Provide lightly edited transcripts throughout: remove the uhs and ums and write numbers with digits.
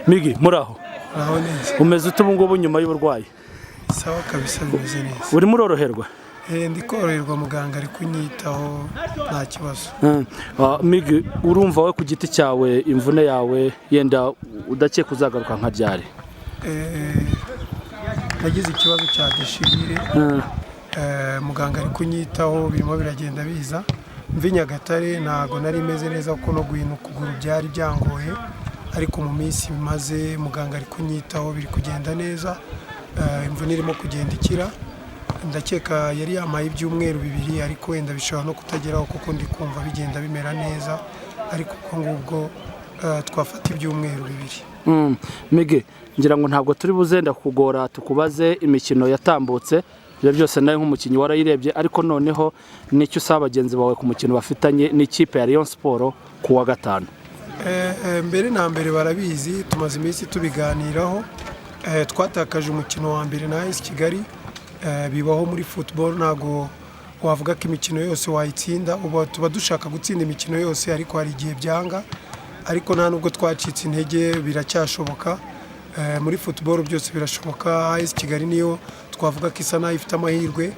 Migi muraho aho neza umeze utu ngubu nyuma y'uburwayi sawa kabisa bimeze neza uri muroroherwa ndi koroherwa muganga ari kunyitaho nta kibazo Migi urumva we ku giti cyawe imvune yawe yenda udakeka uzagaruka nka ryari nagize ikibazo cya deshirire muganga ari kunyitaho birimo biragenda biza mvi Nyagatare ntago nari meze neza kuko no guhina ukuguru byari byangoye ariko mu minsi bimaze muganga ari kunyitaho biri kugenda neza imvune irimo kugenda ikira ndakeka yari yamaye ibyumweru bibiri ariko wenda bishobora no kutageraho kuko ndi kumva bigenda bimera neza ariko uko ngubwo twafata ibyumweru bibiri. Migi ngira ngo ntabwo turi buzenda kugora tukubaze imikino yatambutse ibyo byose nawe nk'umukinnyi warayirebye ariko noneho nicyo usaba bagenzi bawe ku mukino bafitanye n'ikipe ya Rayon Sport ku wa gatanu. Mbere na mbere barabizi tumaze iminsi tubiganiraho twatakaje umukino wa mbere na AS Kigali bibaho muri football ntago wavuga ko imikino yose wayitsinda ubu tuba dushaka gutsinda imikino yose ariko hari igihe byanga ariko nta nubwo twacitse intege biracyashoboka muri football byose birashoboka AS Kigali niyo twavuga ko isa nayo ifite amahirwe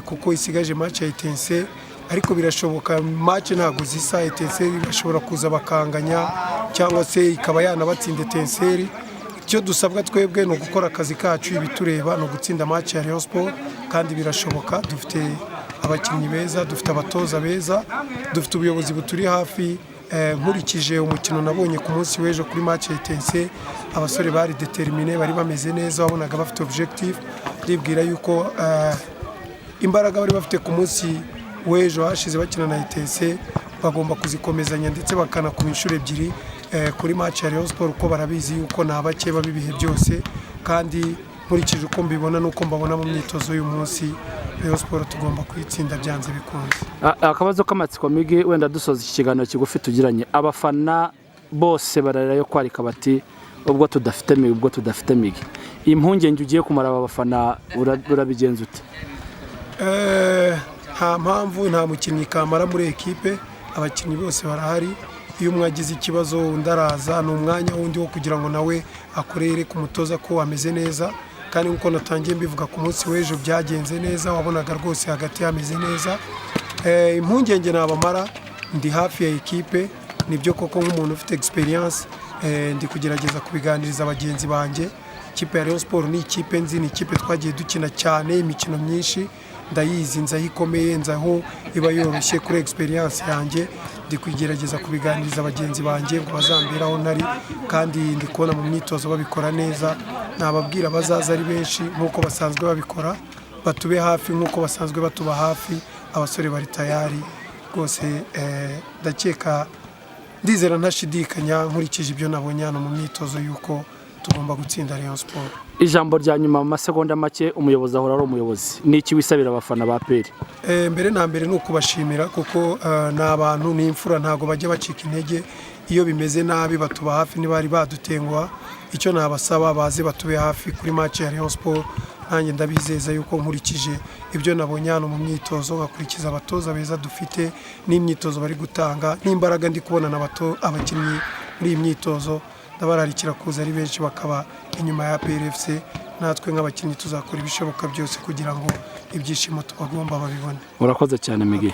kuko isigaje match ya Etincelle ariko birashoboka match ntago zisa Etincelle bashobora kuza bakanganya cyangwa se ikaba yanabatsinda Etincelle icyo dusabwa twebwe no gukora akazi kacu ibitureba no gutsinda match ya Rayon Sport kandi birashoboka dufite abakinnyi beza dufite abatoza beza dufite ubuyobozi buturi hafi nkurikije umukino nabonye ku munsi w'ejo kuri match ya Etincelle abasore bari determiné bari bameze neza wabonaga bafite objective ndibwira yuko imbaraga bari bafite ku munsi w'ejo hashize bakina na Etincelle bagomba kuzikomezanya ndetse bakanakuba inshuro ebyiri kuri match ya Rayon Sport uko barabizi yuko nabake babibihe byose kandi nkurikije uko mbibona nuko mbabona mu myitozo y'uyu munsi Rayon Sport tugomba kwitsinda byanze bikunze. Akabazo k'amatsiko Migi wenda dusoza iki kiganiro kigufi tugiranye abafana bose bararirayo kwarika bati ubwo tudafite Migi ubwo tudafite Migi impungenge ugiye kumara aba bafana urabigenza ute? Nta mpamvu nta mukinnyi kamara muri ekipe abakinnyi bose barahari iyo umwe agize ikibazo undaraza ni umwanya wundi wo kugira ngo nawe akorere ku mutoza ko ameze neza kandi nkuko natangiye mbivuga ku munsi w'ejo byagenze neza wabonaga rwose hagati yameze neza impungenge nabamara ndi hafi ya ekipe nibyo koko nk'umuntu ufite experience ndi kugerageza kubiganiriza abagenzi banjye ikipe ya Rayon Sport ni ikipe nzi ni ikipe twagiye dukina cyane imikino myinshi ndayizi nzaho ikomeye nzaho iba yoroshye kuri experience yanjye ndi kugerageza kubiganiriza abagenzi banjye ngo bazamberaho ntari kandi ndi kubona mu myitozo babikora neza nababwira bazaza ari benshi nk'uko basanzwe babikora batube hafi nk'uko basanzwe batuba hafi abasore bari tayari rwose ndakeka ndizera ntashidikanya nkurikije ibyo nabonye hano mu myitozo y'uko tugomba gutsinda Rayon Sport. Ijambo rya nyuma mu masegonda make umuyobozi ahora ari umuyobozi niki wisabira abafana ba PL? Mbere na mbere nuko bashimira kuko n'abantu n'imfura ntago bajya bacika intege iyo bimeze nabi batuba hafi nibari badutengwa icyo nabasaba baze batube hafi kuri match ya Rayon Sport nanjye ndabizeza yuko nkurikije ibyo nabonye hano mu myitozo ngakurikiza abatoza beza dufite n'imyitozo bari gutanga n'imbaraga ndi kubona abakinnyi muri iyi myitozo ndabararikira kuza ari benshi bakaba inyuma ya PRFC natwe nk'abakinnyi tuzakora ibishoboka byose kugira ngo ibyishimo tubagomba babibone. Urakoze cyane Migi.